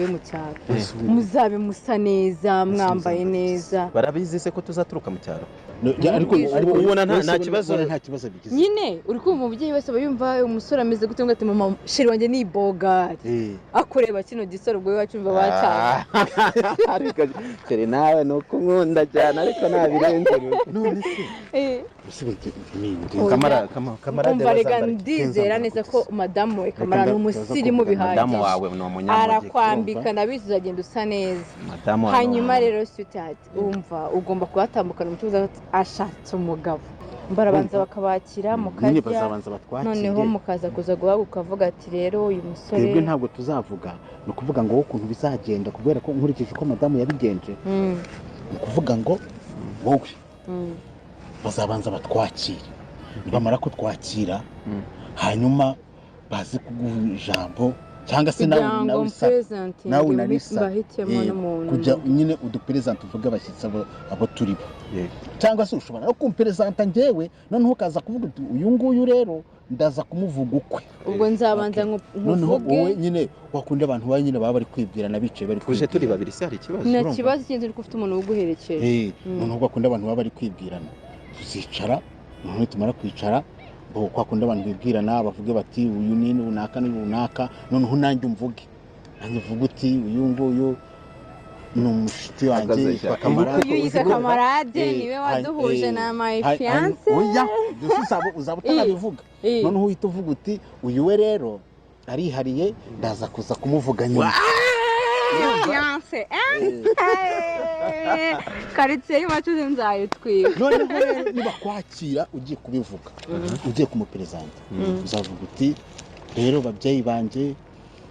mu cyaro muzabe musa neza mwambaye neza barabizi se ko tuzaturuka mu cyaro ariko ubona nta kibazo bigize nyine uri kumva umubyeyi wese aba yumva umusore ameze gute ngo ati mama sheri wanjye ni bogari akureba kino gisoro ubwo iwacu mva bacyara ariko sheri nawe nuko nkunda cyane ariko nabirenze none se kamara rega ndizera neza ko madamu we kamara ni umusirimu bihagije madamu wawe ni umunyamujyi arakwambika nabizi uzagenda usa neza hanyuma rero sweetheart umva ugomba kuhatambukana umucuruzi ashatse umugabo barabanza bakabakira mukarya noneho mukaza kuza guhaguka ukavuga ati rero uyu musore twebwe ntabwo tuzavuga ni ukuvuga ngo ukuntu bizagenda kubera ko nkurikije uko madamu yabigenje ni ukuvuga ngo wowe bazabanza batwakira nibamara kutwakira hanyuma bazi kuguha ijambo cyangwa se nawe unarisa kujya nyine uduperezanta uvuga abashyitsi abo turi bo cyangwa se ushobora no kumperezanta njyewe noneho ukaza kuvuga uti uyu nguyu rero ndaza kumuvuga ukwe ubwo nzabanza noneho wowe nyine wakunda abantu bawe nyine baba bari kwibwirana bicaye bari tuje turi babiri se hari ikibazo nta kibazo kindi uri ufite umuntu uguherekeje noneho wakunda abantu baba bari kwibwirana tuzicara noneho tumara kwicara kwa kundi abantu bibwirana bavuge bati uyu ni runaka ni runaka noneho nanjye umvuge nanjye uvuga uti uyu nguyu ni umushiti wanjye uyu yitwa kamarade niwe waduhuje na my fiance oya uzaba utanabivuga noneho uhita uvuga uti uyu we rero arihariye ndaza kuza kumuvuga nyuma fiance karitsiye y'iwacu nzayitwika noneho niba kwakira ugiye kubivuga ugiye kumuperezanta uzavuga uti rero babyeyi banjye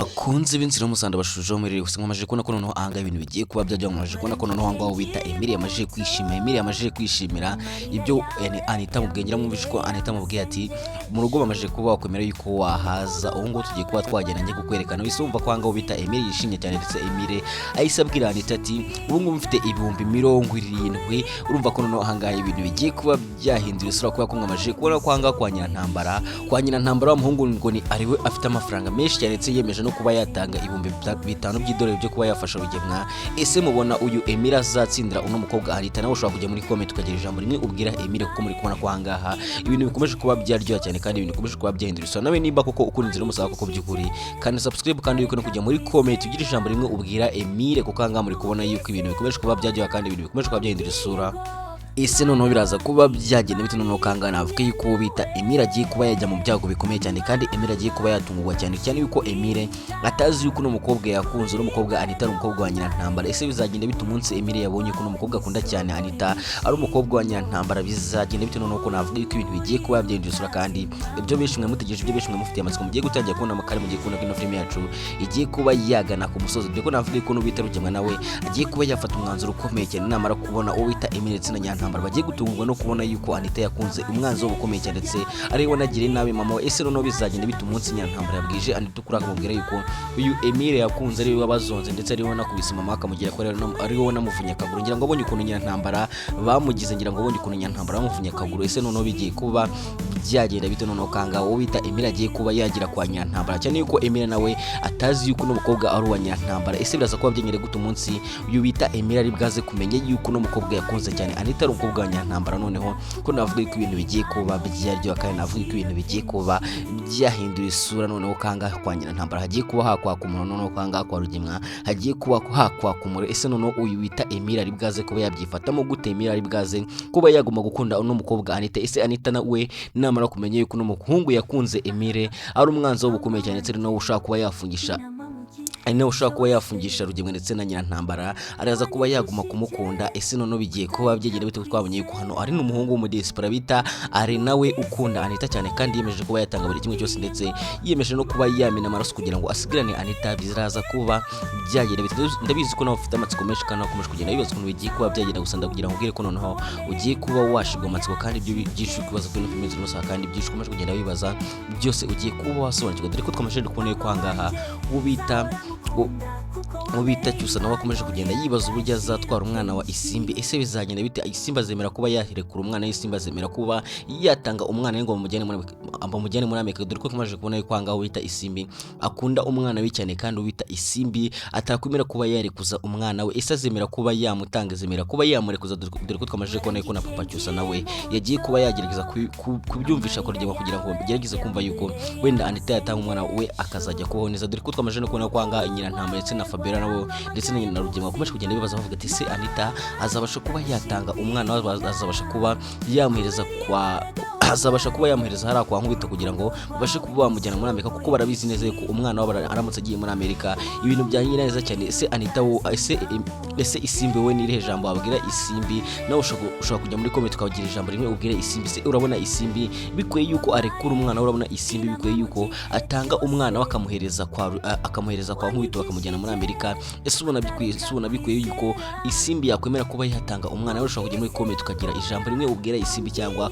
akunze b'inzira y'umusanda bashujeho muri gusa nkamaje kubona ko noneho ahanga ibintu bigiye kuba byajya nkamaje kubona ko noneho ngo wita Emile yamaje kwishimira ibyo Anita mubwengera mwumvishe ko Anita mubwiye ati mu rugo bamaje kuba wakwemera yuko wahaza ubu ngo tugiye kuba twagenda njye kukwerekana bisumva ko ahanga wita Emile yishimye cyane ndetse Emile ahise abwira Anita ati ubu ngo mfite ibihumbi 70 urumva ko noneho ahanga ibintu bigiye kuba byahindura isura kuba ko nkamaje kubona ko ahanga kwa nyina ntambara w'umuhungu ngo ni ariwe afite amafaranga menshi cyane ndetse yemeje kuba yatanga ibihumbi 5 by'idolari byo kuba yafasha rugemwa ese mubona uyu Emile azatsindira uno mukobwa Anita nawe ushobora kujya muri comment ukagira ijambo rimwe ubwira Emile kuko muri kubona kwa ngaha ibintu bikomeje kuba byaryoha cyane kandi ibintu bikomeje kuba byahindura isura nawe nimba koko ukurinze n'umusaba koko by'ukuri kandi subscribe kandi yuko no kujya muri comment ugira ijambo rimwe ubwira Emile kuko ngaha muri kubona yuko ibintu bikomeje kuba byaryoha kandi ibintu bikomeje kuba byahindura isura ese noneho biraza kuba byagenda bite noneho kangana avuga yuko bita Emile agiye kuba yajya mu byago bikomeye cyane kandi Emile agiye kuba yatungurwa cyane yuko Emile atazi yuko no mukobwa yakunze no mukobwa Anita ari umukobwa wa Nyirantambara ese bizagenda bite umunsi Emile yabonye ko no mukobwa akunda cyane Anita ari umukobwa wa Nyirantambara bizagenda bite noneho ko navuga yuko ibintu bigiye kuba byendusura kandi ibyo bishimwe mutegereje ibyo bishimwe mufitiye amatsiko mugiye gutangira kubona amakare mugiye kubona kino film yacu igiye kuba yagana ku musozi byo ko navuga yuko no bita rugemwa nawe agiye kuba yafata umwanzuro ukomeye cyane namara kubona uwo bita Emile ndetse na Nyirantambara bagiye gutungurwa no kubona yuko Anita yakunze umwanzi wo bukomeye cyane ndetse ariwe nagire nawe mama we ese noneho bizagenda bita umunsi Nyirantambara yabwije Anita kuri akamubwira yuko uyu Emile yakunze ariwe wabazonze ndetse ariwe nakubise mama akamugira ko ariwe namuvunya akaguru ngira ngo abonye ukuntu Nyirantambara bamugize ngira ngo abonye ukuntu Nyirantambara bamuvunya akaguru ese noneho bigiye kuba byagenda bite noneho kanga wo bita Emile agiye kuba yagira kwa Nyirantambara cyane yuko Emile nawe atazi yuko no mukobwa ari uwa Nyirantambara ese biraza kuba byengere gute umunsi uyu bita Emile ari bwaze kumenya yuko no mukobwa yakunze cyane Anita ari umukobwa wa Nyirantambara noneho ko navuga yuko ibintu bigiye kuba byaryoha kandi navuga yuko ibintu bigiye kuba byahindura isura noneho kanga kwa Nyirantambara hagiye kuba hakwa ku muntu noneho kanga kwa rugemwa hagiye kuba hakwa ku muntu ese noneho uyu bita Emile ari bwaze kuba yabyifatamo gute Emile ari bwaze kuba yaguma gukunda uno mukobwa Anita ese Anita nawe namara kumenya yuko no muhungu yakunze Emile ari umwanzi wo bukomeye cyane ndetse no ushaka kuba yafungisha ushaka kuba yafungisha rugemwe ndetse na Nyirantambara araza kuba yaguma kumukunda ese noneho bigiye kuba byegera bite twabonye yuko hano ari n'umuhungu w'umudespera bita ari nawe ukunda Anita cyane kandi yemeje kuba yatanga buri kimwe cyose ndetse yemeje no kuba yamena amaraso kugira ngo asigirane Anita bizaraza kuba byagera bite ndabizi ko nawe ufite amatsiko menshi kandi nakomeje kugenda bibaza ukuntu bigiye kuba byagenda gusa ndakugira ngo ubwire ko noneho ugiye kuba washigwa amatsiko kandi ibyo byinshi kubaza kuri no filime zose kandi byinshi ukomeje kugenda bibaza byose ugiye kuba wasobanukirwa dore ko twamaje kubona yuko hangaha ubita mu bita Cyusa nawe akomeje kugenda yibaza uburyo azatwara umwana wa Isimbi. Ese bizagenda bite? Isimbi azemera kuba yahirekura umwana w'Isimbi, azemera kuba yatanga umwana we ngo bamujyane muri Amerika, dore ko komeje kubona yuko ahangaho wita Isimbi akunda umwana we cyane, kandi wita Isimbi atakwemera kuba yarekuza umwana we. Ese azemera kuba yamutanga, azemera kuba yamurekuza, dore ko twamaze kubona yuko na papa Cyusa nawe yagiye kuba yagerageza kubyumvisha ko rugema kugira ngo bigerageze kumva yuko wenda Anita yatanga umwana we akazajya kubaho neza, dore ko twamaze no kubona ko ahangaha Nyirantama ndetse na Fabiola nabo ndetse na Rugema bakomeje kugenda bibaza bavuga ati se Anita azabasha kuba yatanga umwana we, azabasha kuba yamuhereza hariya kwa Nkubito kugira ngo babashe kuba bamujyana muri Amerika, kuko barabizi neza ko umwana wabo aramutse agiye muri Amerika ibintu byanyira neza cyane. Ese Anita ese Isimbi we ni irihe jambo wabwira Isimbi? Nawe ushobora kujya muri comment ukagira ijambo rimwe ubwire Isimbi. Se urabona Isimbi bikwiye yuko arekura umwana? Urabona Isimbi bikwiye yuko atanga umwana we akamuhereza kwa Nkubito bakamujyana muri Amerika? Ese ubona bikwiye yuko Isimbi yakwemera kuba yatanga umwana we? Ushobora kujya muri comment ukagira ijambo rimwe ubwira Isimbi, cyangwa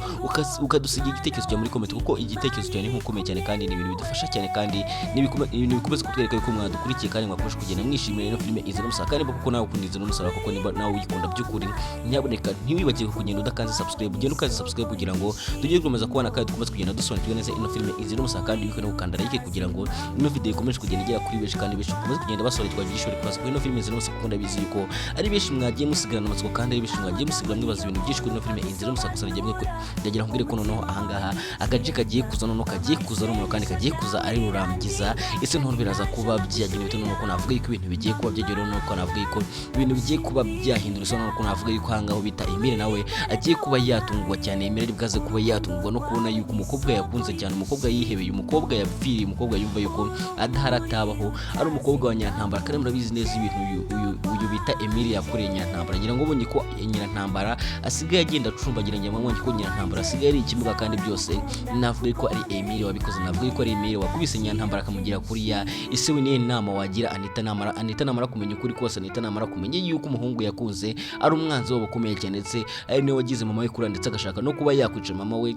ukadusigira igitekerezo cyo muri comment, kuko igitekerezo cyawe ni nkukomeye cyane kandi ni ibintu bidufasha cyane, kandi ni ibintu bikomeza kutwereka yuko mwadukurikiye kandi mwakomeje kugenda mwishimira ino filime Inzira y'Umusaraba. Kandi kuko nawe ukunda Inzira y'Umusaraba, kuko niba nawe uyikunda by'ukuri, nyaboneka ntiwibagirwe kugenda udakanze subscribe, ugenda ukanze subscribe kugira ngo tujye gukomeza kubana kandi dukomeze kugenda dusobanukirwa neza ino filime Inzira y'Umusaraba, kandi yuko no gukanda like kugira ngo ino video ikomeje kugenda igera kuri benshi, kandi benshi bakomeze kugenda basobanukirwa byinshi kuri ino filime Inzira y'Umusaraba, kuko ndabizi yuko ari benshi mwagiye musigarana amatsiko, kandi ari benshi mwagiye musigarana mwibaza ibintu byinshi kuri ino filime Inzira y'Umusaraba. Gusa ndagira nkubwire ko noneho ahangaha agace kagiye kuza noneho kandi kagiye kuza ari rurangiza. Ese none biraza kuba byagira bito noneho ko navuga yuko ibintu bigiye kuba byagera, noneho ko navuga yuko ibintu bigiye kuba byahindura, noneho ko navuga yuko ahangaho bita Emile nawe agiye kuba yatungwa cyane. Emile ari bwaze kuba yatungwa no kubona yuko umukobwa yakunze cyane, umukobwa yihebeye, umukobwa yapfiriye, umukobwa yumva yuko adaharaatabaho, ari umukobwa wa Nyirantambara. Kandi murabizi neza ibintu uyu bita Emile yakoreye Nyirantambara. Ngira ngo ubonye ko Nyirantambara asigaye agenda acumbagira, ngira ngo ko Nyirantambara asigaye ari ikimuga, kandi byose navuga ko ari Emile wabikoze, navuga ko ari Emile wakubise Nyirantambara akamugira kuri ya. Ese we niye nama wagira Anita namara kumenya ukuri kose, Anita namara kumenya yuko umuhungu yakunze ari umwanzi wabo ukomeye cyane, ndetse ari niwe wagize mama we kuri, ndetse agashaka no kuba yakwica mama we.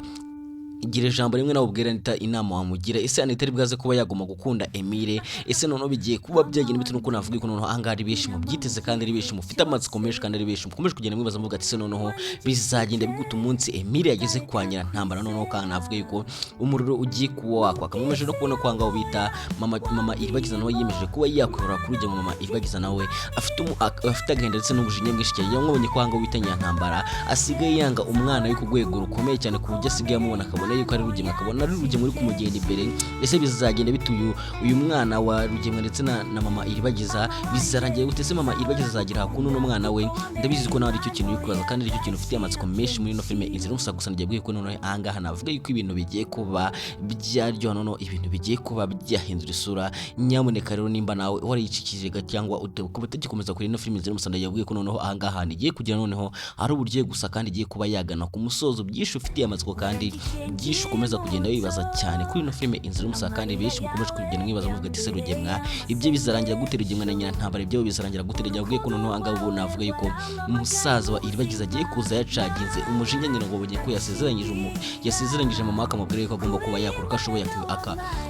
Gira ijambo rimwe nawe ubwira Anita inama wamugira. Ese Anita ari bwaze kuba yagomba gukunda Emile? Ese noneho bigiye kuba byagenda bite? Nuko navuga ko noneho ahangaha ari benshi mubyiteze, kandi ari benshi mufite amatsiko menshi, kandi ari benshi mukomeje kugenda mwibaza muvuga ati se noneho bizagenda biguta umunsi Emile yageze kwa Nyirantambara. Noneho kandi navuga yuko umuriro ugiye kuba wakwaka. Mwemeje no kubona ko ahangaho bita mama Iribagiza nawe yemeje kuba yakwihora kuri ujya mama Iribagiza nawe afite agahinda ndetse n'ubujinya bwinshi cyane. Yamwabonye ko ahangaho bita Nyirantambara asigaye yanga umwana we ku rwego rukomeye cyane, ku buryo asigaye amubona akabona yuko ari Rugema, akabona ari Rugema uri kumugenda imbere. Ese bizagenda bite uyu mwana wa Rugema ndetse na mama Iribagiza bizarangiye gute? Ese mama Iribagiza azagira hakuno n'umwana we? Ndabizi ko nawe ari cyo kintu yikubaza, kandi ari cyo kintu ufite amatsiko menshi muri ino filime Inzira y'Umusaraba. Gusa ndagiye ko noneho ahangaha navuga yuko ibintu bigiye kuba byaryoha, noneho ibintu bigiye kuba byahindura isura. Nyamuneka rero nimba nawe waricikije cyangwa kuba utagikomeza kuri ino filime Inzira y'Umusaraba, ndagiye ko noneho ahangaha nigiye kugira noneho ari uburyo gusa, kandi igiye kuba yagana ku musozo. Byinshi ufite amatsiko kandi byinshi ukomeza kugenda wibaza cyane kuri ino filime Inzira y'Umusaraba, kandi benshi mukomeje kugenda mwibaza muvuga ati se Rugema ibyo bizarangira gute? Rugema na Nyirantambara ibyo bizarangira gute? Ndagiye ko noneho ahangaha ubu navuga yuko umusaza wa Iribagiza agiye kuza yacaginze umujinya, ngira ngo ubonye ko yasezeranyije mama akamubwira ko agomba kuba yakora uko ashoboye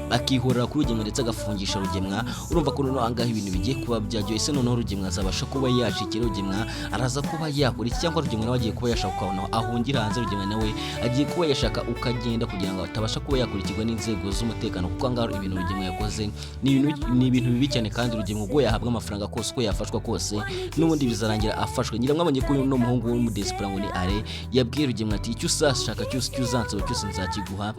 akihorera kuri Rugema ndetse agafungisha Rugema. Urumva ko noneho ahangaha ibintu bigiye kuba byajyo. Ese noneho Rugema azabasha kuba yacikira? Rugema araza kuba yakora iki? Cyangwa Rugema nawe agiye kuba yashaka ko ahungira hanze? Rugema nawe agiye kuba yashaka ukagenda kugira ngo atabasha kuba yakurikirwa n'inzego z'umutekano, kuko ahangaha ibintu Rugema yakoze ni ibintu bibi cyane. kandi Rugema ubwo yahabwa amafaranga kose uko yafashwa kose n'ubundi bizarangira afashwe. Ngira mwabonye ko no muhungu w'umudespera ngo ni Are yabwiye Rugema ati icyo usashaka cyose cyuzansaba cyose nzakiguha,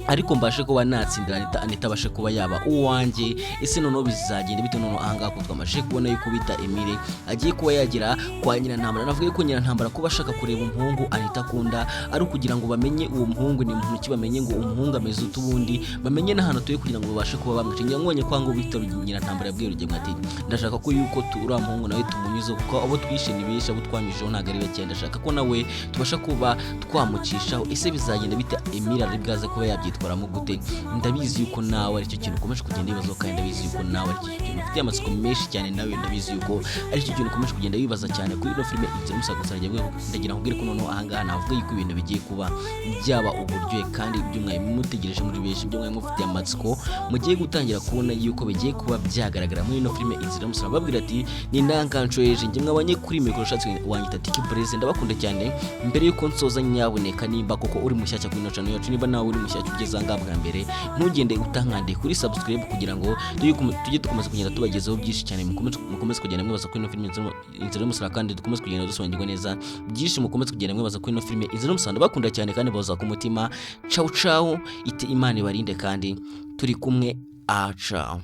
ariko mbashe kuba natsindira Anita abashe kuba yaba uwanjye. Ese noneho bizagenda bite? Noneho ahangaha ko twamaje kubona yuko bita Emile agiye kuba yagira kwa Nyirantambara. Navuga ko Nyirantambara kuba ashaka kureba umuhungu Anita akunda ari kugira ngo bamenye uwo muhungu ni muntu ki, bamenye ngo umuhungu ameze utubundi, bamenye n'ahantu tuye kugira ngo babashe kuba bamwica. Ngira ngo kwa ngo bita Nyirantambara yabwiye Rugema ati ndashaka ko yuko tura muhungu nawe tumunyuze, kuko abo twishe nibesha abo twanyujeho ntago ari bake, ndashaka ko nawe tubasha kuba twamucishaho. Ese bizagenda bita Emile ari bwaze kuba yabyitwaramo gute? Ndabizi yuko nawe ari cyo kintu ukomeje kugenda wibaza, kandi ndabizi yuko nawe ari cyo kintu ufite amatsiko menshi cyane, nawe ndabizi yuko ari cyo kintu ukomeje kugenda wibaza cyane kuri ino filime Inzira y'Umusaraba. Gusa ndagira nkubwire ko noneho ahangaha navuga yuko ibintu bigiye kuba byaba uburyohe kandi ibyo mwari mutegereje muri benshi, ibyo mwari mufitiye amatsiko mugiye gutangira kubona yuko bigiye kuba byagaragara muri ino filime Inzira y'Umusaraba. Babwira ati ni ndanganshoyeje njye mwabanye kuri mikoro shatse wanyita Tiki Blaze, ndabakunda cyane. Mbere yuko nsoza nyaboneka nimba koko uri mushyashya kuri ino channel yacu, niba nawe uri mushyashya ugeze aha bwa mbere, ntugende utankande kuri subscribe kugira ngo tujye dukomeza kugenda tubagezaho byinshi cyane. Mukomeze kugenda mwibaza ko ino filime Inzira y'Umusaraba, kandi dukomeze kugenda dusobanukirwa neza byinshi. Mukomeze kugenda mwibaza ko ino filime Inzira y'Umusaraba bakunda cyane kandi baza ku mutima. Ciao ciao, ite Imana ibarinde kandi turi kumwe. Ciao.